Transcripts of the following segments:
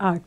8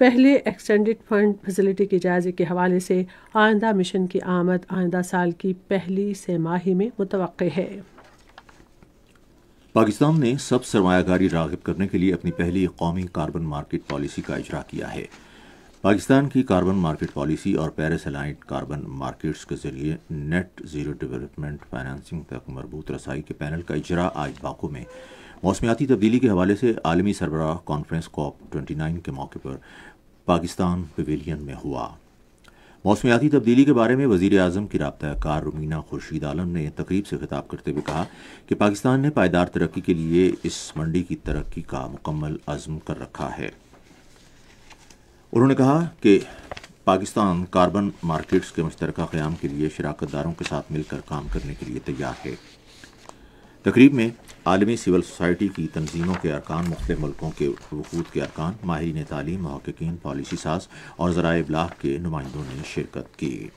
پہلے extended fund facility کے جائزے کے حوالے سے آئندہ مشن کی آمد آئندہ سال کی پہلی سہ ماہی میں متوقع ہے۔ پاکستان نے سب سرمایہ کاری راغب کرنے کے لیے اپنی پہلی قومی کاربن مارکیٹ پالیسی کا اجرا کیا ہے۔ پاکستان کی کاربن مارکیٹ پالیسی اور پیرس الائنڈ کاربن مارکیٹس کے ذریعے نیٹ زیرو ڈیولپمنٹ فائنانسنگ تک مربوط رسائی کے پینل کا اجرا آج باکو میں موسمیاتی تبدیلی کے حوالے سے عالمی سربراہ کانفرنس COP 29 کے موقع پر پاکستان پویلین میں ہوا۔ موسمیاتی تبدیلی کے بارے میں وزیر اعظم کی رابطہ کار رومینہ خورشید عالم نے تقریب سے خطاب کرتے ہوئے کہا کہ پاکستان نے پائیدار ترقی کے لیے اس منڈی کی ترقی کا مکمل عزم کر رکھا ہے۔ انہوں نے کہا کہ پاکستان کاربن مارکیٹس کے مشترکہ قیام کے لیے شراکت داروں کے ساتھ مل کر کام کرنے کے لیے تیار ہے۔ تقریب میں عالمی سول سوسائٹی کی تنظیموں کے ارکان، مختلف ملکوں کے وفود کے ارکان، ماہرین تعلیم، محققین، پالیسی ساز اور ذرائع ابلاغ کے نمائندوں نے شرکت کی۔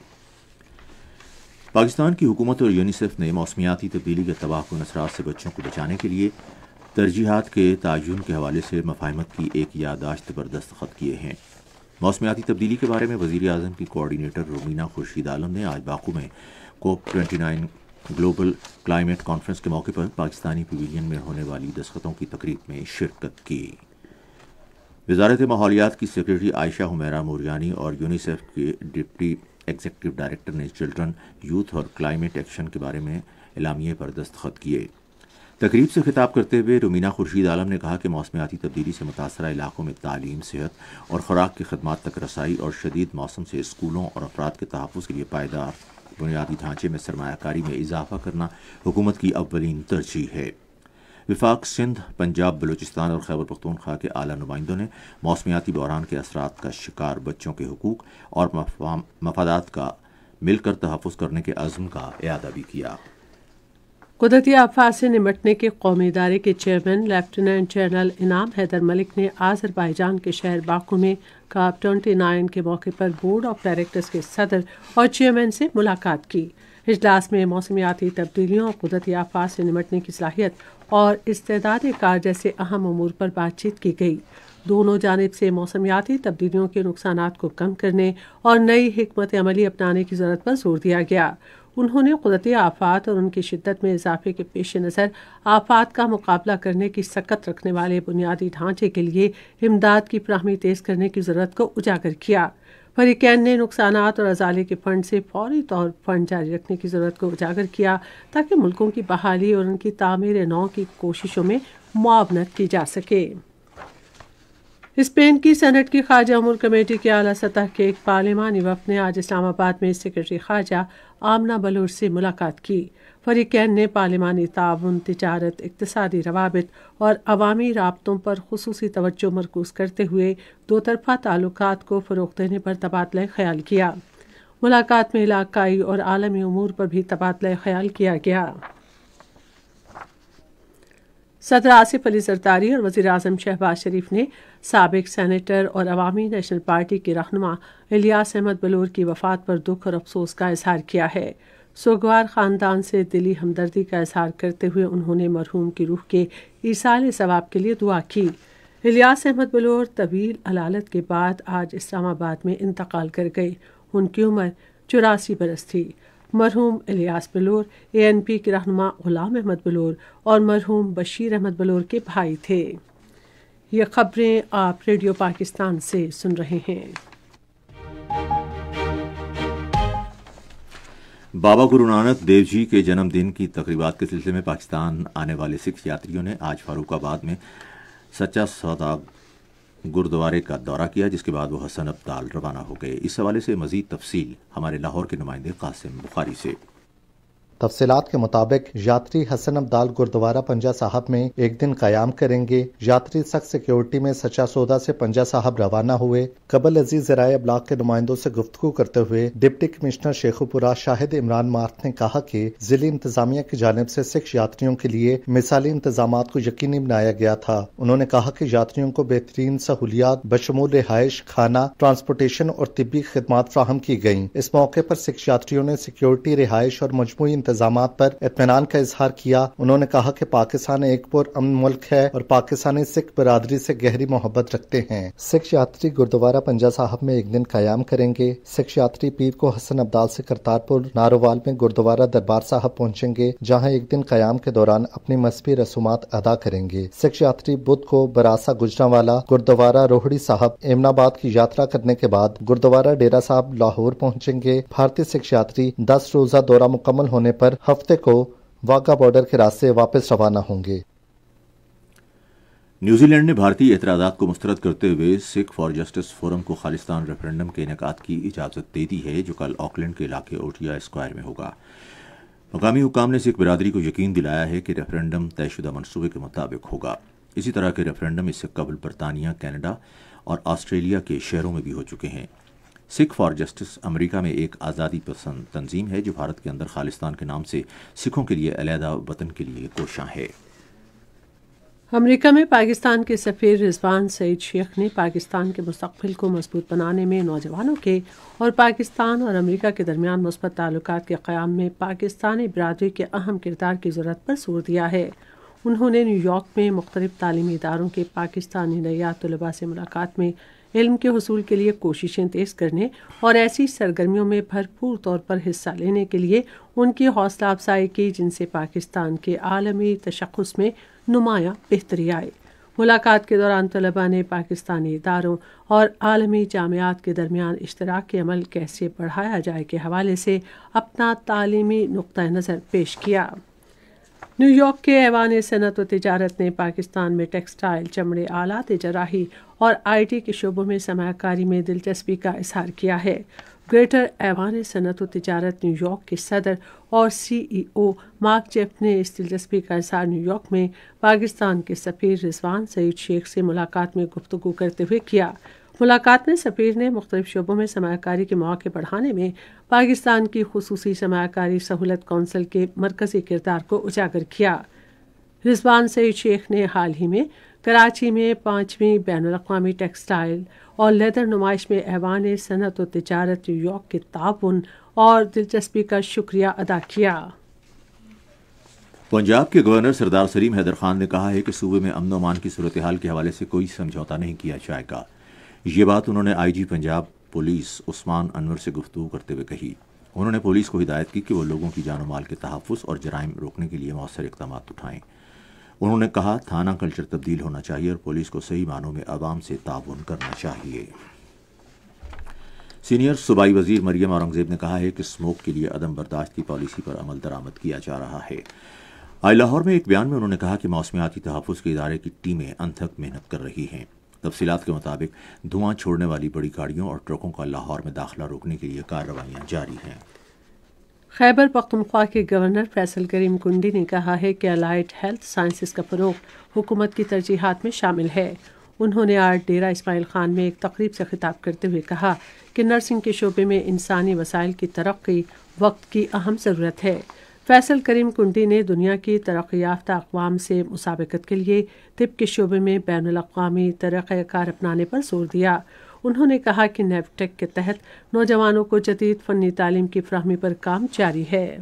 پاکستان کی حکومت اور یونیسیف نے موسمیاتی تبدیلی کے تباہ کن اثرات سے بچوں کو بچانے کے لیے ترجیحات کے تعین کے حوالے سے مفاہمت کی ایک یادداشت پر دستخط کیے ہیں۔ موسمیاتی تبدیلی کے بارے میں وزیر اعظم کی کوآرڈینیٹر رومینہ خورشید عالم نے آج باکو میں COP 29 گلوبل کلائمیٹ کانفرنس کے موقع پر پاکستانی پویلین میں ہونے والی دستخطوں کی تقریب میں شرکت کی۔ وزارت ماحولیات کی سیکرٹری عائشہ حمیرہ موریانی اور یونیسیف کے ڈپٹی ایگزیکٹو ڈائریکٹر نے چلڈرن، یوتھ اور کلائمیٹ ایکشن کے بارے میں اعلامیے پر دستخط کیے۔ تقریب سے خطاب کرتے ہوئے رومینہ خورشید عالم نے کہا کہ موسمیاتی تبدیلی سے متاثرہ علاقوں میں تعلیم، صحت اور خوراک کی خدمات تک رسائی اور شدید موسم سے اسکولوں اور افراد کے تحفظ کے لیے پائیدار بنیادی ڈھانچے میں سرمایہ کاری میں اضافہ کرنا حکومت کی اولین ترجیح ہے۔ وفاق سندھ، پنجاب، بلوچستان اور خیبر پختونخوا کے اعلیٰ نمائندوں نے موسمیاتی بحران کے اثرات کا شکار بچوں کے حقوق اور مفادات کا مل کر تحفظ کرنے کے عزم کا اعادہ بھی کیا۔ قدرتی آفات سے نمٹنے کے قومی ادارے کے چیئرمین لیفٹیننٹ جنرل انعام حیدر ملک نے آذربائیجان کے شہر باکو میں COP 29 کے موقع پر بورڈ آف ڈائریکٹرز کے صدر اور چیئرمین سے ملاقات کی۔ اجلاس میں موسمیاتی تبدیلیوں اور قدرتی آفات سے نمٹنے کی صلاحیت اور استعداد کار جیسے اہم امور پر بات چیت کی گئی۔ دونوں جانب سے موسمیاتی تبدیلیوں کے نقصانات کو کم کرنے اور نئی حکمت عملی اپنانے کی ضرورت پر زور دیا گیا۔ انہوں نے قدرتی آفات اور ان کی شدت میں اضافے کے پیش نظر آفات کا مقابلہ کرنے کی سکت رکھنے والے بنیادی ڈھانچے کے لیے امداد کی فراہمی تیز کرنے کی ضرورت کو اجاگر کیا۔ فریقین نے نقصانات اور ازالے کے فنڈ سے فوری طور فنڈ جاری رکھنے کی ضرورت کو اجاگر کیا تاکہ ملکوں کی بحالی اور ان کی تعمیر نو کی کوششوں میں معاونت کی جا سکے۔ اسپین کی سینٹ کی خارجہ امور کمیٹی کے اعلیٰ سطح کے ایک پارلیمانی وفد نے آج اسلام آباد میں سیکرٹری خارجہ آمنہ بلوچ سے ملاقات کی۔ فریقین نے پارلیمانی تعاون، تجارت، اقتصادی روابط اور عوامی رابطوں پر خصوصی توجہ مرکوز کرتے ہوئے دو طرفہ تعلقات کو فروغ دینے پر تبادلہ خیال کیا۔ ملاقات میں علاقائی اور عالمی امور پر بھی تبادلہ خیال کیا گیا۔ صدر آصف علی زرداری اور وزیر اعظم شہباز شریف نے سابق سینیٹر اور عوامی نیشنل پارٹی کے رہنما الیاس احمد بلور کی وفات پر دکھ اور افسوس کا اظہار کیا ہے۔ سوگوار خاندان سے دلی ہمدردی کا اظہار کرتے ہوئے انہوں نے مرحوم کی روح کے ایصال ثواب کے لیے دعا کی۔ الیاس احمد بلور طویل علالت کے بعد آج اسلام آباد میں انتقال کر گئے۔ ان کی عمر 84 برس تھی۔ مرحوم الیاس بلور ANP کے رہنما غلام احمد بلور اور مرحوم بشیر احمد بلور کے بھائی تھے۔ یہ خبریں آپ ریڈیو پاکستان سے سن رہے ہیں۔ بابا گرو نانک دیو جی کے جنم دن کی تقریبات کے سلسلے میں پاکستان آنے والے سکھ یاتریوں نے آج فاروق آباد میں سچا سودا گردوارے کا دورہ کیا، جس کے بعد وہ حسن ابدال روانہ ہو گئے۔ اس حوالے سے مزید تفصیل ہمارے لاہور کے نمائندے قاسم بخاری سے۔ تفصیلات کے مطابق یاتری حسن ابدال گردوارہ پنجہ صاحب میں ایک دن قیام کریں گے۔ یاتری سخت سیکیورٹی میں سچا سودا سے پنجہ صاحب روانہ ہوئے۔ قبل عزیز ذرائع ابلاغ کے نمائندوں سے گفتگو کرتے ہوئے ڈپٹی کمشنر شیخوپورہ شاہد عمران مارت نے کہا کہ ضلعی انتظامیہ کی جانب سے سکھ یاتریوں کے لیے مثالی انتظامات کو یقینی بنایا گیا تھا۔ انہوں نے کہا کہ یاتریوں کو بہترین سہولیات بشمول رہائش، کھانا، ٹرانسپورٹیشن اور طبی خدمات فراہم کی گئیں۔ اس موقع پر سکھ یاتریوں نے سیکیورٹی، رہائش اور مجموعی انتظامات پر اطمینان کا اظہار کیا۔ انہوں نے کہا کہ پاکستان ایک پرامن ملک ہے اور پاکستانی سکھ برادری سے گہری محبت رکھتے ہیں۔ سکھ یاتری گردوارہ پنجا صاحب میں ایک دن قیام کریں گے۔ سکھ یاتری پیر کو حسن ابدال سے کرتارپور نارووال میں گردوارہ دربار صاحب پہنچیں گے، جہاں ایک دن قیام کے دوران اپنی مذہبی رسومات ادا کریں گے۔ سکھ یاتری بدھ کو براسا گجرانوالا گردوارہ روہڑی صاحب امن آباد کی یاترا کرنے کے بعد گردوارہ ڈیرا صاحب لاہور پہنچیں گے۔ بھارتی سکھ یاتری 10 روزہ دورہ مکمل ہونے پر ہفتے کو واگا بارڈر کے راستے واپس روانہ ہوں گے۔ نیوزی لینڈ نے بھارتی اعتراضات کو مسترد کرتے ہوئے سکھ فار جسٹس فورم کو خالصتان ریفرنڈم کے انعقاد کی اجازت دے دی ہے، جو کل آکلینڈ کے علاقے اوٹیا اسکوائر میں ہوگا۔ مقامی حکام نے سکھ برادری کو یقین دلایا ہے کہ ریفرنڈم طے شدہ منصوبے کے مطابق ہوگا۔ اسی طرح کے ریفرنڈم اس سے قبل برطانیہ، کینیڈا اور آسٹریلیا کے شہروں میں بھی ہو چکے ہیں۔ سکھ فار جسٹس امریکہ میں ایک آزادی پسند تنظیم ہے جو بھارت کے اندر خالصتان کے نام سے سکھوں کے لیے علیحدہ وطن کے لیے کوشاں ہے۔ امریکہ میں پاکستان کے سفیر رضوان سعید شیخ نے پاکستان کے مستقبل کو مضبوط بنانے میں نوجوانوں کے اور پاکستان اور امریکہ کے درمیان مثبت تعلقات کے قیام میں پاکستانی برادری کے اہم کردار کی ضرورت پر زور دیا ہے۔ انہوں نے نیو یارک میں مختلف تعلیمی اداروں کے پاکستانی نوجوان طلباء سے ملاقات میں علم کے حصول کے لیے کوششیں تیز کرنے اور ایسی سرگرمیوں میں بھرپور طور پر حصہ لینے کے لیے ان کی حوصلہ افزائی کی جن سے پاکستان کے عالمی تشخص میں نمایاں بہتری آئے۔ ملاقات کے دوران طلباء نے پاکستانی اداروں اور عالمی جامعات کے درمیان اشتراک عمل کیسے بڑھایا جائے کے حوالے سے اپنا تعلیمی نقطہ نظر پیش کیا۔ نیو یارک کے ایوان صنعت و تجارت نے پاکستان میں ٹیکسٹائل، چمڑے، آلات جراحی اور آئی ٹی کے شعبوں میں سرمایہ کاری میں دلچسپی کا اظہار کیا ہے۔ گریٹر ایوان صنعت و تجارت نیو یارک کے صدر اور سی ای او مارک جیف نے اس دلچسپی کا اظہار نیو یارک میں پاکستان کے سفیر رضوان سعید شیخ سے ملاقات میں گفتگو کرتے ہوئے کیا۔ ملاقات میں سفیر نے مختلف شعبوں میں سرمایہ کاری کے مواقع بڑھانے میں پاکستان کی خصوصی سرمایہ کاری سہولت کونسل کے مرکزی کردار کو اجاگر کیا۔ رضوان سعید شیخ نے حال ہی میں کراچی میں 5ویں بین الاقوامی ٹیکسٹائل اور لیدر نمائش میں ایوان صنعت و تجارت نیو یارک کے تعاون اور دلچسپی کا شکریہ ادا کیا۔ پنجاب کے گورنر سردار سلیم حیدر خان نے کہا ہے کہ صوبے میں امن و امان کی صورتحال کے حوالے سے کوئی سمجھوتا نہیں کیا جائے گا۔ یہ بات انہوں نے آئی جی پنجاب پولیس عثمان انور سے گفتگو کرتے ہوئے کہی۔ انہوں نے پولیس کو ہدایت کی کہ وہ لوگوں کی جان و مال کے تحفظ اور جرائم روکنے کے لیے مؤثر اقدامات اٹھائیں۔ انہوں نے کہا تھانہ کلچر تبدیل ہونا چاہیے اور پولیس کو صحیح معنوں میں عوام سے تعاون کرنا چاہیے۔ سینئر صوبائی وزیر مریم اورنگزیب نے کہا ہے کہ اسموک کے لیے عدم برداشت کی پالیسی پر عمل درآمد کیا جا رہا ہے۔ آج لاہور میں ایک بیان میں انہوں نے کہا کہ موسمیاتی تحفظ کے ادارے کی ٹیمیں انتھک محنت کر رہی ہیں۔ تفصیلات کے مطابق دھواں چھوڑنے والی بڑی گاڑیوں اور ٹرکوں کا لاہور میں داخلہ روکنے کے لیے کارروائیاں جاری ہیں۔ خیبر پختونخوا کے گورنر فیصل کریم کنڈی نے کہا ہے کہ الائڈ ہیلتھ سائنسز کا فروغ حکومت کی ترجیحات میں شامل ہے۔ انہوں نے آج ڈیرہ اسماعیل خان میں ایک تقریب سے خطاب کرتے ہوئے کہا کہ نرسنگ کے شعبے میں انسانی وسائل کی ترقی وقت کی اہم ضرورت ہے۔ فیصل کریم کنڈی نے دنیا کی ترقی یافتہ اقوام سے مسابقت کے لیے طب کے شعبے میں بین الاقوامی طریقہ کار اپنانے پر زور دیا۔ انہوں نے کہا کہ نیب ٹیک کے تحت نوجوانوں کو جدید فنی تعلیم کی فراہمی پر کام جاری ہے۔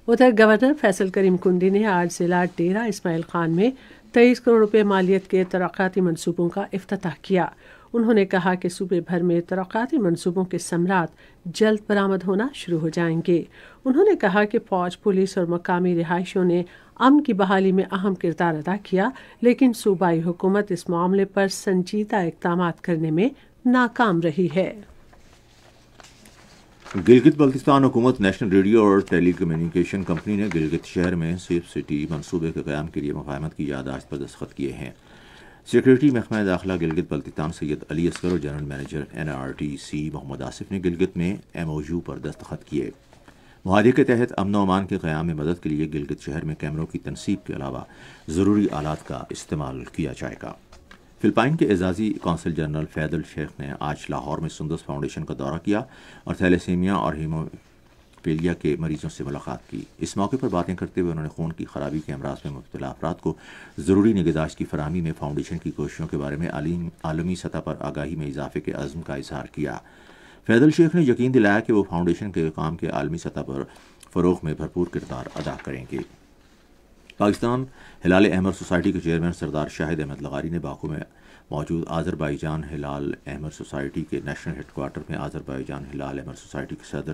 ادھر گورنر فیصل کریم کنڈی نے آج ضلع ڈیرہ اسماعیل خان میں 23 کروڑ روپے مالیت کے ترقیاتی منصوبوں کا افتتاح کیا۔ انہوں نے کہا کہ صوبے بھر میں ترقیاتی منصوبوں کے ثمرات جلد برآمد ہونا شروع ہو جائیں گے۔ انہوں نے کہا کہ فوج، پولیس اور مقامی رہائشیوں نے امن کی بحالی میں اہم کردار ادا کیا، لیکن صوبائی حکومت اس معاملے پر سنجیدہ اقدامات کرنے میں ناکام رہی ہے۔ گلگت بلتستان حکومت نیشنل ریڈیو اور ٹیلی کمیونیکیشن کمپنی نے گلگت شہر میں سیف سٹی منصوبے کے قیام کے لیے مفاہمت کی یادداشت پر دستخط کیے ہیں۔ سیکریٹری محکمہ داخلہ گلگت بلتستان سید علی اصغر اور جنرل مینیجر NRTC محمد آصف نے گلگت میں MOU پر دستخط کیے۔ معاہدے کے تحت امن و امان کے قیام میں مدد کے لیے گلگت شہر میں کیمروں کی تنصیب کے علاوہ ضروری آلات کا استعمال کیا جائے گا۔ فلپائن کے اعزازی قونصل جنرل فیضل شیخ نے آج لاہور میں سندس فاؤنڈیشن کا دورہ کیا اور تھیلیسیمیا اور ہیموفیلیا کے مریضوں سے ملاقات کی۔ اس موقع پر باتیں کرتے ہوئے انہوں نے خون کی خرابی کے امراض میں مبتلا افراد کو ضروری نگہداشت کی فراہمی میں فاؤنڈیشن کی کوششوں کے بارے میں عالمی سطح پر آگاہی میں اضافے کے عزم کا اظہار کیا۔ فیضل شیخ نے یقین دلایا کہ وہ فاؤنڈیشن کے کام کے عالمی سطح پر فروغ میں بھرپور کردار ادا کریں گے۔ پاکستان ہلال احمر سوسائٹی کے چیئرمین سردار شاہد احمد لغاری نے باکو میں موجود آذربائیجان ہلال احمر سوسائٹی کے نیشنل ہیڈ کوارٹر میں آذربائیجان ہلال احمر سوسائٹی کے صدر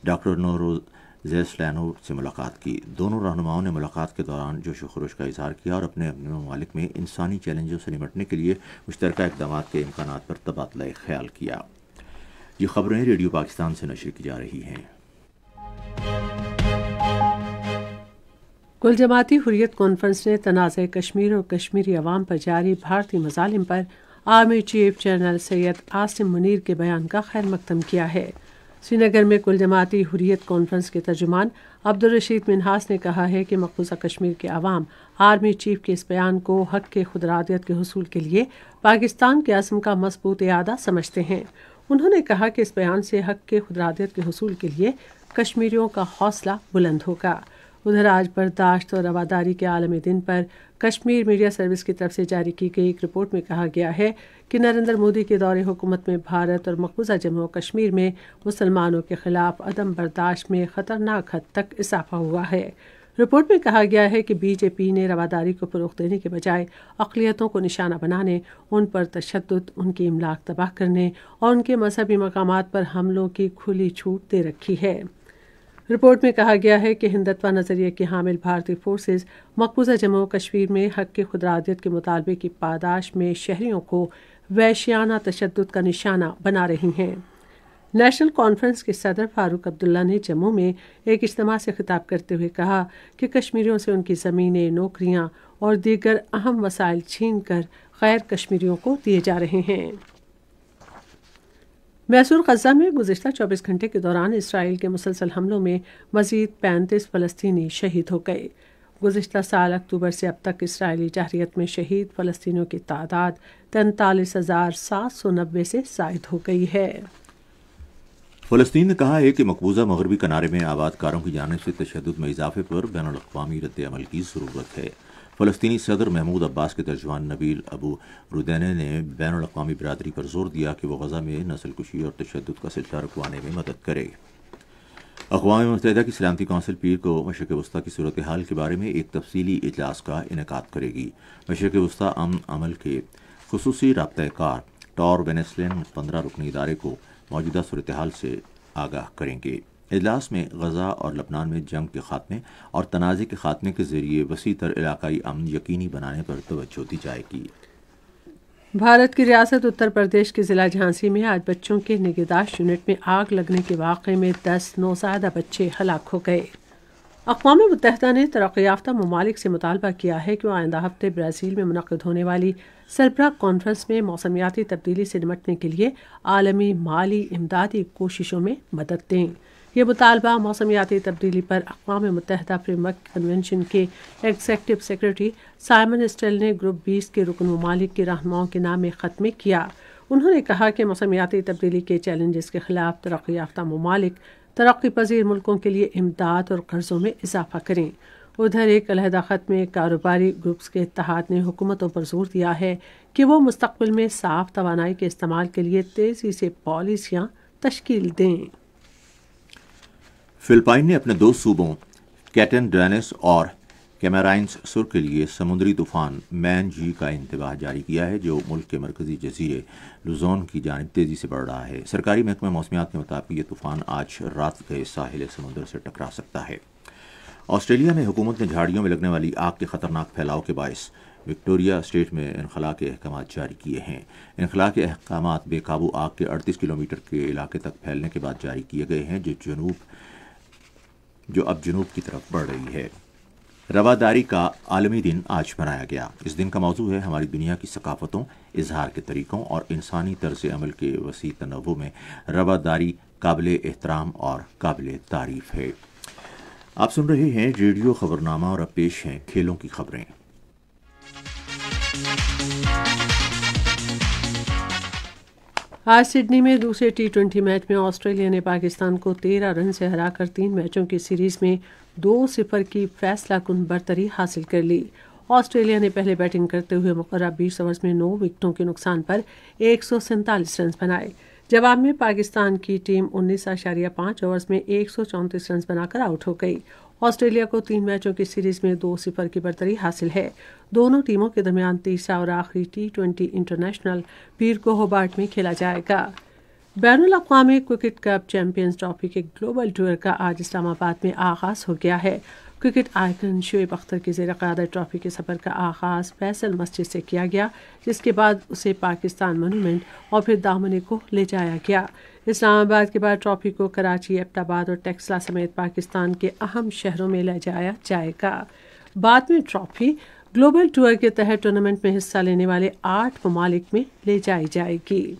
ڈاکٹر نوروز زیسلانو سے ملاقات کی۔ دونوں رہنماؤں نے ملاقات کے دوران جوش و خروش کا اظہار کیا اور اپنے ممالک میں انسانی چیلنجوں سے نمٹنے کے لیے مشترکہ اقدامات کے امکانات پر تبادلہ خیال کیا۔ یہ خبریں ریڈیو پاکستان سے نشر کی جا رہی ہیں۔ کل جماعتی حریت کانفرنس نے تنازع کشمیر اور کشمیری عوام پر جاری بھارتی مظالم پر army chief general Syed Asim Munir کے بیان کا خیر مقدم کیا ہے۔ سری نگر میں کل جماعتی حریت کانفرنس کے ترجمان عبدالرشید منہاس نے کہا ہے کہ مقبوضہ کشمیر کے عوام آرمی چیف کے اس بیان کو حق کے خودارادیت کے حصول کے لیے پاکستان کے عزم کا مضبوط اعادہ سمجھتے ہیں۔ انہوں نے کہا کہ اس بیان سے حق کے خودارادیت کے حصول کے لیے کشمیریوں کا حوصلہ بلند ہوگا۔ ادھر آج برداشت اور رواداری کے عالمی دن پر کشمیر میڈیا سروس کی طرف سے جاری کی گئی ایک رپورٹ میں کہا گیا ہے کہ نریندر مودی کے دور حکومت میں بھارت اور مقبوضہ جموں و کشمیر میں مسلمانوں کے خلاف عدم برداشت میں خطرناک حد تک اضافہ ہوا ہے۔ رپورٹ میں کہا گیا ہے کہ بی جے پی نے رواداری کو فروغ دینے کے بجائے اقلیتوں کو نشانہ بنانے، ان پر تشدد، ان کی املاک تباہ کرنے اور ان کے مذہبی مقامات پر حملوں کی کھلی چھوٹ دے رکھی ہے۔ رپورٹ میں کہا گیا ہے کہ ہندتوا نظریے کی حامل بھارتی فورسز مقبوضہ جموں و کشمیر میں حق کی خودارادیت کے مطالبے کی پاداش میں شہریوں کو وحشیانہ تشدد کا نشانہ بنا رہی ہیں۔ نیشنل کانفرنس کے صدر فاروق عبداللہ نے جموں میں ایک اجتماع سے خطاب کرتے ہوئے کہا کہ کشمیریوں سے ان کی زمینیں، نوکریاں اور دیگر اہم وسائل چھین کر غیر کشمیریوں کو دیے جا رہے ہیں۔ محصور غزہ میں گزشتہ 24 گھنٹے کے دوران اسرائیل کے مسلسل حملوں میں مزید 35 فلسطینی شہید ہو گئے۔ گزشتہ سال اکتوبر سے اب تک اسرائیلی جارحیت میں شہید فلسطینیوں کی تعداد 43,790 سے زائد ہو گئی ہے۔ فلسطین نے کہا ہے کہ مقبوضہ مغربی کنارے میں آباد کاروں کی جانب سے تشدد میں اضافے پر بین الاقوامی رد عمل کی ضرورت ہے۔ فلسطینی صدر محمود عباس کے ترجمان نبیل ابو رودینہ نے بین الاقوامی برادری پر زور دیا کہ وہ غزہ میں نسل کشی اور تشدد کا سلسلہ رکوانے میں مدد کرے۔ اقوام متحدہ کی سلامتی کونسل پیر کو مشرق وسطیٰ کی صورتحال کے بارے میں ایک تفصیلی اجلاس کا انعقاد کرے گی۔ مشرق وسطیٰ امن عمل کے خصوصی رابطہ کار ٹور وینسلین 15 رکنی ادارے کو موجودہ صورتحال سے آگاہ کریں گے۔ اجلاس میں غزہ اور لبنان میں جنگ کے خاتمے اور تنازع کے خاتمے کے ذریعے وسیع تر علاقائی امن یقینی بنانے پر توجہ دی جائے گی۔ بھارت کی ریاست اتر پردیش کے ضلع جھانسی میں آج بچوں کے نگہداشت یونٹ میں آگ لگنے کے واقعے میں 10 نوزائیدہ بچے ہلاک ہو گئے۔ اقوام متحدہ نے ترقی یافتہ ممالک سے مطالبہ کیا ہے کہ وہ آئندہ ہفتے برازیل میں منعقد ہونے والی سربراہ کانفرنس میں موسمیاتی تبدیلی سے نمٹنے کے لیے عالمی مالی امدادی کوششوں میں مدد دیں۔ یہ مطالبہ موسمیاتی تبدیلی پر اقوام متحدہ فریم ورک کنونشن کے ایگزیکٹو سیکرٹری سائمن اسٹیل نے گروپ 20 کے رکن ممالک کے رہنماؤں کے نام خط میں کیا۔ انہوں نے کہا کہ موسمیاتی تبدیلی کے چیلنجز کے خلاف ترقی یافتہ ممالک ترقی پذیر ملکوں کے لیے امداد اور قرضوں میں اضافہ کریں۔ ادھر ایک علیحدہ خط میں کاروباری گروپس کے اتحاد نے حکومتوں پر زور دیا ہے کہ وہ مستقبل میں صاف توانائی کے استعمال کے لیے تیزی سے پالیسیاں تشکیل دیں۔ فلپائن نے اپنے 2 صوبوں کیٹن ڈینس اور کیمرائنس سر کے لیے سمندری طوفان مین جی کا انتباہ جاری کیا ہے، جو ملک کے مرکزی جزیرے لوزون کی جانب تیزی سے بڑھ رہا ہے۔ سرکاری محکمہ موسمیات کے مطابق یہ طوفان آج رات گئے ساحل سمندر سے ٹکرا سکتا ہے۔ آسٹریلیا میں حکومت نے جھاڑیوں میں لگنے والی آگ کے خطرناک پھیلاؤ کے باعث وکٹوریا اسٹیٹ میں انخلاء کے احکامات جاری کیے ہیں۔ انخلاء کے احکامات بے قابو آگ کے 38 کلومیٹر کے علاقے تک پھیلنے کے بعد جاری کیے گئے ہیں، جو اب جنوب کی طرف بڑھ رہی ہے۔ رواداری کا عالمی دن آج منایا گیا۔ اس دن کا موضوع ہے ہماری دنیا کی ثقافتوں، اظہار کے طریقوں اور انسانی طرز عمل کے وسیع تنوع میں رواداری قابل احترام اور قابل تعریف ہے۔ آپ سن رہے ہیں ریڈیو خبرنامہ اور اب پیش ہیں کھیلوں کی خبریں۔ آج سڈنی میں دوسرے T20 میچ میں آسٹریلیا نے پاکستان کو 13 رن سے ہرا کر 3 میچوں کی سیریز میں 2-0 کی فیصلہ کن برتری حاصل کر لی۔ آسٹریلیا نے پہلے بیٹنگ کرتے ہوئے مقررہ 20 اوورز میں 9 وکٹوں کے نقصان پر 147 رنز بنائے، جواب میں پاکستان کی ٹیم 19.5 اوورز میں 134 رنز بنا کر آؤٹ ہو گئی۔ آسٹریلیا کو 3 میچوں کی سیریز میں 2-0 کی برتری حاصل ہے۔ دونوں ٹیموں کے درمیان تیسرا اور آخری T20 انٹرنیشنل پیر کو ہوبارٹ میں کھیلا جائے گا۔ بین الاقوامی کرکٹ کپ چیمپئنز ٹرافی کے گلوبل ٹور کا آج اسلام آباد میں آغاز ہو گیا ہے۔ کرکٹ آئیکن شعیب اختر کی زیر قیادت ٹرافی کے سفر کا آغاز فیصل مسجد سے کیا گیا، جس کے بعد اسے پاکستان مونومنٹ اور پھر دامنی کو لے جایا گیا۔ اسلام آباد کے بعد ٹرافی کو کراچی، ایبٹ آباد اور ٹیکسلا سمیت پاکستان کے اہم شہروں میں لے جایا جائے گا۔ بعد میں ٹرافی گلوبل ٹور کے تحت ٹورنامنٹ میں حصہ لینے والے 8 ممالک میں لے جائی جائے گی۔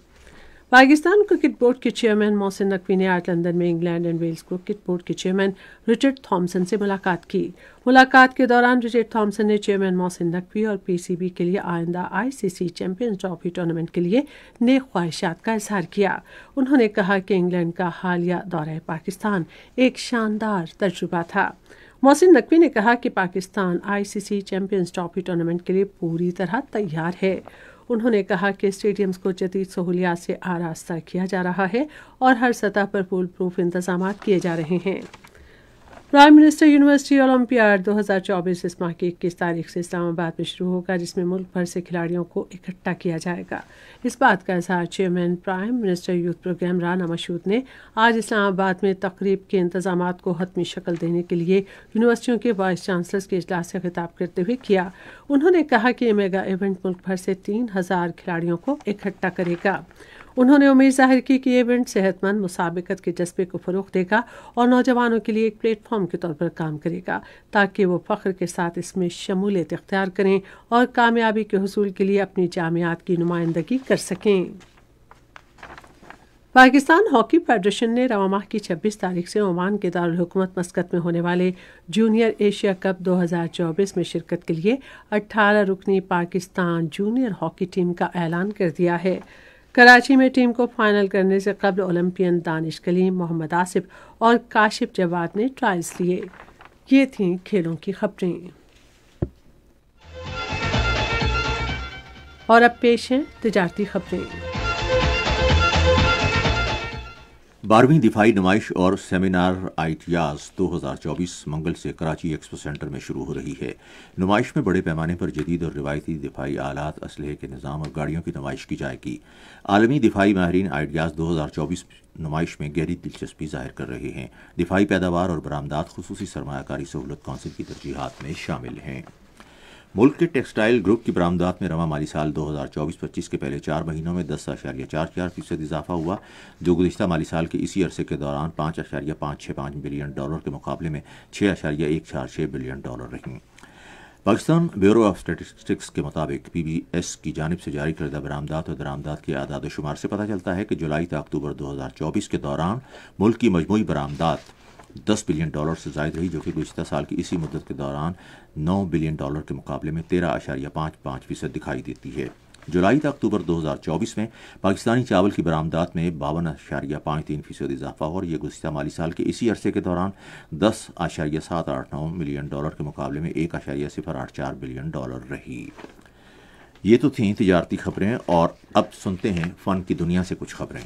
پاکستان کرکٹ بورڈ کے چیئرمین محسن نقوی نے آج لندن میں England and Wales cricket board کے چیئرمین رچرڈ تھامسن سے ملاقات کی۔ ملاقات کے دوران رچرڈ تھامسن نے چیئرمین محسن نقوی اور PCB کے لیے آئندہ ICC چیمپئنز ٹرافی ٹورنامنٹ کے لیے نیک خواہشات کا اظہار کیا۔ انہوں نے کہا کہ انگلینڈ کا حالیہ دورہ پاکستان ایک شاندار تجربہ تھا۔ محسن نقوی نے کہا کہ Pakistan ICC champions trophy tournament کے لیے پوری طرح تیار ہے۔ انہوں نے کہا کہ اسٹیڈیمز کو جدید سہولیات سے آراستہ کیا جا رہا ہے اور ہر سطح پر فول پروف انتظامات کیے جا رہے ہیں۔ پرائم منسٹر یونیورسٹی اولمپیاڈ 2024 اس ماہ کی 21 تاریخ سے اسلام آباد میں شروع ہوگا، جس میں ملک بھر سے کھلاڑیوں کو اکٹھا کیا جائے گا۔ اس بات کا اظہار chairman prime minister youth programme Rana Mashhood نے آج اسلام آباد میں تقریب کے انتظامات کو حتمی شکل دینے کے لیے یونیورسٹیوں کے وائس چانسلرز کے اجلاس سے خطاب کرتے ہوئے کیا۔ انہوں نے کہا کہ یہ میگا ایونٹ ملک بھر سے 3000 کھلاڑیوں کو اکٹھا کرے گا۔ انہوں نے امید ظاہر کی کہ یہ ایونٹ صحت مند مسابقت کے جذبے کو فروغ دے گا اور نوجوانوں کے لیے ایک پلیٹ فارم کے طور پر کام کرے گا تاکہ وہ فخر کے ساتھ اس میں شمولیت اختیار کریں اور کامیابی کے حصول کے لیے اپنی جامعات کی نمائندگی کر سکیں۔ پاکستان ہاکی فیڈریشن نے رواں ماہ کی 26 تاریخ سے عمان کے دارالحکومت مسقط میں ہونے والے جونیئر ایشیا کپ 2024 میں شرکت کے لیے 18 رکنی پاکستان جونیئر ہاکی ٹیم کا اعلان کر دیا ہے۔ کراچی میں ٹیم کو فائنل کرنے سے قبل اولمپئن دانش کلیم، محمد آصف اور کاشف جواد نے ٹرائلز لیے۔ یہ تھیں کھیلوں کی خبریں، اور اب پیش ہیں تجارتی خبریں۔ 12ویں دفاعی نمائش اور سیمینار آئیڈیاز 2024 منگل سے کراچی ایکسپو سینٹر میں شروع ہو رہی ہے۔ نمائش میں بڑے پیمانے پر جدید اور روایتی دفاعی آلات، اسلحے کے نظام اور گاڑیوں کی نمائش کی جائے گی۔ عالمی دفاعی ماہرین آئیڈیاز 2024 نمائش میں گہری دلچسپی ظاہر کر رہے ہیں۔ دفاعی پیداوار اور برآمدات خصوصی سرمایہ کاری سہولت کونسل کی ترجیحات میں شامل ہیں۔ ملک کے ٹیکسٹائل گروپ کی برآمدات میں رواں مالی سال 2024-25 کے پہلے 4 مہینوں میں 10.44% اضافہ ہوا، جو گزشتہ مالی سال کے اسی عرصے کے دوران $5.565 بلین کے مقابلے میں $6.146 بلین رہیں۔ پاکستان بیورو آف اسٹیٹسٹکس کے مطابق PBS کی جانب سے جاری کردہ برآمدات اور درآمدات کے اعداد و شمار سے پتہ چلتا ہے کہ جولائی تا اکتوبر 2024 کے دوران ملک کی مجموعی برآمدات $10 بلین سے زائد رہی، جو کہ گزشتہ سال کی اسی مدت کے دوران $9 بلین کے مقابلے میں 13.55% دکھائی دیتی ہے۔ جولائی تا اکتوبر 2024 میں پاکستانی چاول کی برآمدات میں 52.53% اضافہ ہوا اور یہ گزشتہ مالی سال کے اسی عرصے کے دوران $10.789 ملین کے مقابلے میں $1.084 بلین رہی۔ یہ تو تھیں تجارتی خبریں، اور اب سنتے ہیں فن کی دنیا سے کچھ خبریں۔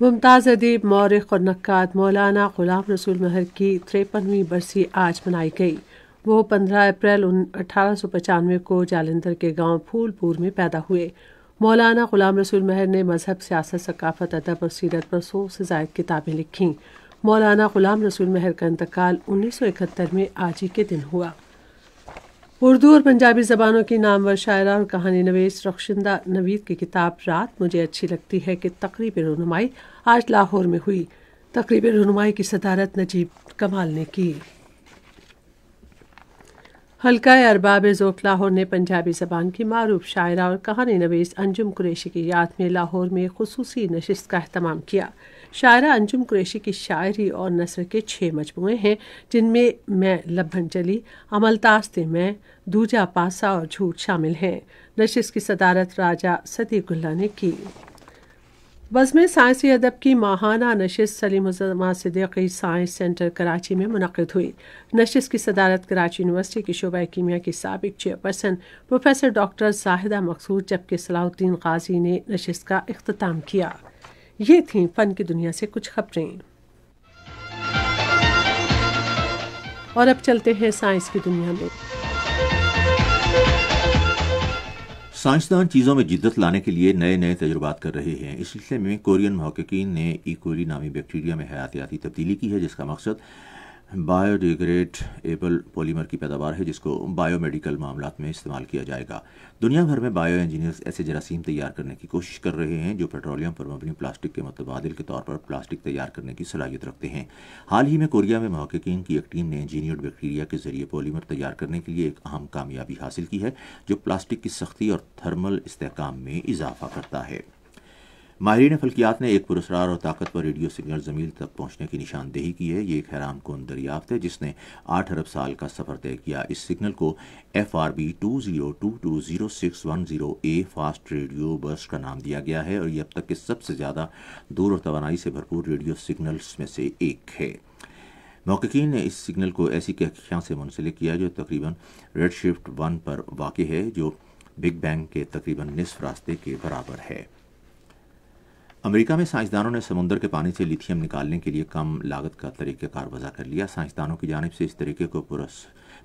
ممتاز ادیب، مورخ اور نقاد مولانا غلام رسول مہر کی 53ویں برسی آج منائی گئی۔ وہ 15 اپریل 1895 کو جالندھر کے گاؤں پھول پور میں پیدا ہوئے۔ مولانا غلام رسول مہر نے مذہب، سیاست، ثقافت، ادب اور سیرت پر 100 سے زائد کتابیں لکھیں۔ مولانا غلام رسول مہر کا انتقال 1971 میں آج ہی کے دن ہوا۔ اردو اور پنجابی زبانوں کی نامور شاعرہ اور کہانی نویس رخشندہ نوید کی کتاب رات مجھے اچھی لگتی ہے کہ تقریب رونمائی آج لاہور میں ہوئی۔ تقریب رونمائی کی صدارت نجیب کمال نے کی۔ حلقہ ارباب ذوق لاہور نے پنجابی زبان کی معروف شاعرہ اور کہانی نویس انجم قریشی کی یاد میں لاہور میں خصوصی نشست کا اہتمام کیا۔ شاعرہ انجم قریشی کی شاعری اور نثر کے 6 مجموعے ہیں، جن میں لبھن چلی، عمل تاستے میں، دوجا پاسا اور جھوٹ شامل ہیں۔ نشست کی صدارت راجہ صدیق اللہ نے کی۔ بزم سائنسی ادب کی ماہانہ نشست سلیم الزمان صدیقی سائنس سینٹر کراچی میں منعقد ہوئی۔ نشست کی صدارت کراچی یونیورسٹی کی شعبہ کیمیا کی سابق چیئرپرسن پروفیسر ڈاکٹر زاہدہ مقصود جبکہ صلاح الدین غازی نے نشست کا اختتام کیا۔ یہ تھیں فن کی دنیا سے کچھ خبریں، اور اب چلتے ہیں سائنس کی دنیا میں۔ سائنسدان چیزوں میں جدت لانے کے لیے نئے نئے تجربات کر رہے ہیں۔ اس سلسلے میں کورین محققین نے ای کولی نامی بیکٹیریا میں حیاتیاتی تبدیلی کی ہے، جس کا مقصد بایو ڈیگریڈیبل پولیمر کی پیداوار ہے، جس کو بایو میڈیکل معاملات میں استعمال کیا جائے گا۔ دنیا بھر میں بایو انجینئرز ایسے جراثیم تیار کرنے کی کوشش کر رہے ہیں جو پیٹرولیم پر مبنی پلاسٹک کے متبادل کے طور پر پلاسٹک تیار کرنے کی صلاحیت رکھتے ہیں۔ حال ہی میں کوریا میں محققین کی ایک ٹیم نے انجینئرڈ بیکٹیریا کے ذریعے پولیمر تیار کرنے کے لیے ایک اہم کامیابی حاصل کی ہے، جو پلاسٹک کی سختی اور تھرمل استحکام میں اضافہ کرتا ہے۔ ماہرین فلکیات نے ایک پراسرار اور طاقتور ریڈیو سگنل زمین تک پہنچنے کی نشاندہی کی ہے۔ یہ ایک حیران کن دریافت ہے جس نے 8 ارب سال کا سفر طے کیا۔ اس سگنل کو FRB 20220610A fast radio burst کا نام دیا گیا ہے، اور یہ اب تک کے سب سے زیادہ دور اور توانائی سے بھرپور ریڈیو سگنلز میں سے ایک ہے۔ محققین نے اس سگنل کو ایسی کہکشاں سے منسلک کیا جو تقریباً ریڈ شفٹ 1 پر واقع ہے، جو بگ بینگ کے تقریباً نصف راستے کے برابر ہے۔ امریکہ میں سائنسدانوں نے سمندر کے پانی سے لیتھیم نکالنے کے لیے کم لاگت کا طریقہ کار وضع کر لیا۔ سائنسدانوں کی جانب سے اس طریقے کو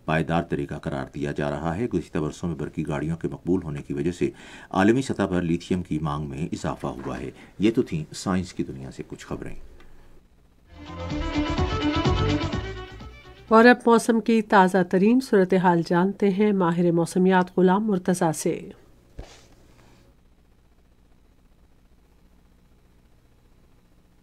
پائیدار طریقہ قرار دیا جا رہا ہے۔ گزشتہ برسوں میں برقی گاڑیوں کے مقبول ہونے کی وجہ سے عالمی سطح پر لیتھیم کی مانگ میں اضافہ ہوا ہے۔ یہ تو تھیں سائنس کی دنیا سے کچھ خبریں، اور اب موسم کی تازہ ترین صورتحال جانتے ہیں ماہر موسمیات غلام مرتضیٰ سے۔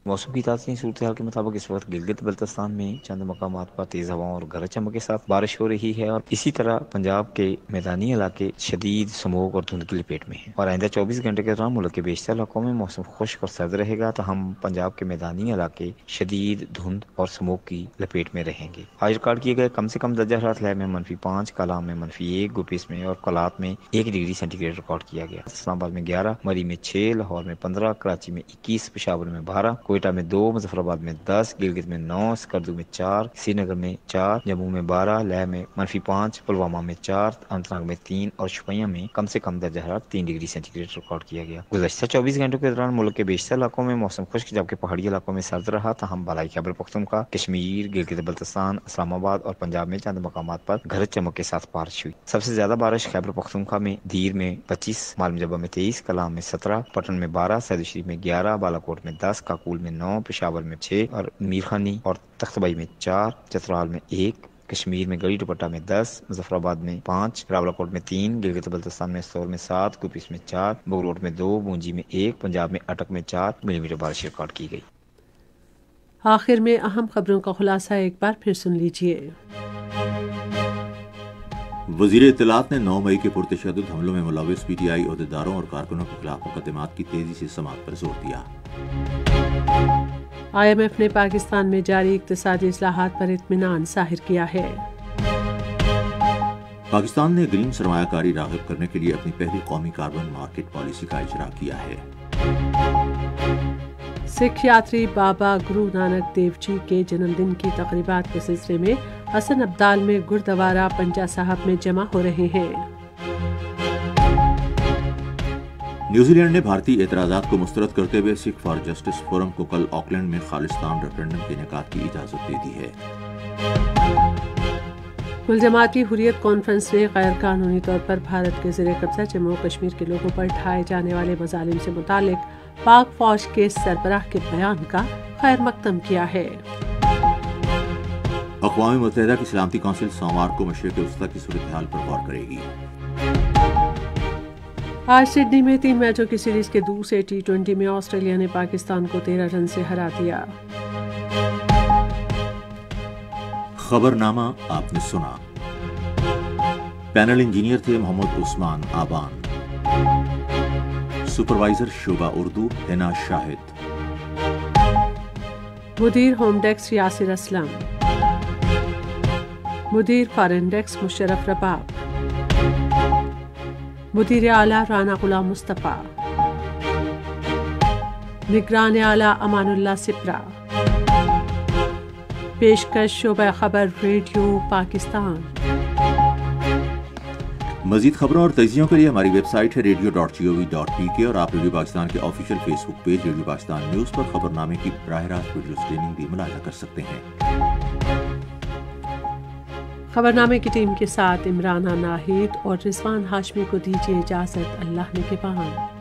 موسم کی تازہ صورتحال کے مطابق اس وقت گلگت بلتستان میں چند مقامات پر تیز ہواؤں اور گرج چمک کے ساتھ بارش ہو رہی ہے، اور اسی طرح پنجاب کے میدانی علاقے شدید سموگ اور دھند کی لپیٹ میں ہیں، اور آئندہ 24 گھنٹے کے دوران ملک کے بیشتر علاقوں میں موسم خشک اور سرد رہے گا، تاہم پنجاب کے میدانی علاقے شدید دھند اور سموگ کی لپیٹ میں رہیں گے۔ آج ریکارڈ کیے گئے کم سے کم درجہ حرارت لیہ میں -5، کالام میں -1، گوپیس میں اور کولات میں 1 ڈگری سینٹی گریڈ ریکارڈ کیا گیا۔ اسلام آباد میں 11، مری میں 6، لاہور میں 15، کراچی میں 21، پشاور میں 12، کوئٹہ میں 2، مظفر آباد میں 10، گلگت میں 9، سکردو میں 4، سری نگر میں 4، جموں میں 12، لیہ میں -5، پلوامہ میں 4، اننت ناگ میں 3 اور شوپیاں میں کم سے کم درجہ حرارت 3 ڈگری سینٹی گریڈ ریکارڈ کیا گیا۔ گزشتہ 24 گھنٹوں کے دوران ملک کے بیشتر علاقوں میں موسم خشک جبکہ پہاڑی علاقوں میں سرد رہا، تاہم بالائی خیبر پختونخوا، کشمیر، گلگت بلتستان، اسلام آباد اور پنجاب میں چند مقامات پر گرج چمک کے ساتھ بارش ہوئی۔ سب سے زیادہ بارش خیبر پختونخوا میں دیر میں 25، معلم جبہ میں 23، کلام میں 17، پٹن میں 12، سعید شریف میں 11، بالاکوٹ میں 10، کاکول میں 9، پشاور میں 6 اور میرخانی اور تختبئی میں 4، چترال میں 1، کشمیر میں گڑی دوپٹہ میں 10، مظفر آباد میں 5، راولاکوٹ میں 3، گلگت بلتستان میں سور میں 7، کوپیس میں 4، بگروٹ میں 2، بونجی میں 1، پنجاب میں اٹک میں 4 ملی میٹر بارش ریکارڈ کی گئی۔ آخر میں اہم خبروں کا خلاصہ ایک بار پھر سن لیجیے۔ وزیر اطلاعات نے 9 مئی کے پرتشدد حملوں میں ملوث PTI عہدیداروں اور کارکنوں کے خلاف مقدمات کی تیزی سے سماعت پر زور دیا۔ IMF نے پاکستان میں جاری اقتصادی اصلاحات پر اطمینان ظاہر کیا ہے۔ پاکستان نے گرین سرمایہ کاری راغب کرنے کے لیے اپنی پہلی قومی کاربن مارکیٹ پالیسی کا اجرا کیا ہے۔ سکھ یاتری بابا گرو نانک دیو جی کے جنم دن کی تقریبات کے سلسلے میں حسن ابدال میں گردوارہ پنجا صاحب میں جمع ہو رہے ہیں۔ نیوزی لینڈ نے بھارتی اعتراضات کو مسترد کرتے ہوئے سکھ فار جسٹس فورم کو کل آکلینڈ میں خالصتان ریفرنڈم کے انعقاد کی اجازت دے دی ہے۔ کل جماعتی حریت کانفرنس نے غیر قانونی طور پر بھارت کے زیر قبضہ جموں و کشمیر کے لوگوں پر ڈھائے جانے والے مظالم سے متعلق پاک فوج کے سربراہ کے بیان کا خیر مقدم کیا ہے۔ اقوام متحدہ کی سلامتی کونسل سوموار کو مشرق وسطی کی صورتحال پر غور کرے گی۔ آج سڈنی میں 3 میچوں کی سیریز کے دوسرے T20 میں آسٹریلیا نے پاکستان کو 13 رن سے ہرا دیا۔ خبرنامہ آپ نے سنا۔ پینل انجینئر تھے محمد عثمان آبان، سپروائزر شعبہ اردو حنا شاہد، مدیر ہوم ڈیسک یاسر اسلم، مدیر فارن ڈیسک مشرف رباب، مدیر اعلیٰ رانا غلام مصطفیٰ، نگران اعلیٰ امان اللہ سپرا. پیشکش شعبہ خبر ریڈیو پاکستان. مزید خبروں اور تجزیوں کے لیے ہماری ویب سائٹ ہے radio.gov.pk اور آپ ریڈیو پاکستان کے آفیشیل فیس بک پیج ریڈیو پاکستان نیوز پر خبرنامے کی براہ راست ویڈیو اسٹریمنگ بھی ملاحظہ کر سکتے ہیں. خبرنامے کی ٹیم کے ساتھ عمرانہ ناہید اور رضوان ہاشمی کو دیجیے اجازت. اللہ نے کے پاس.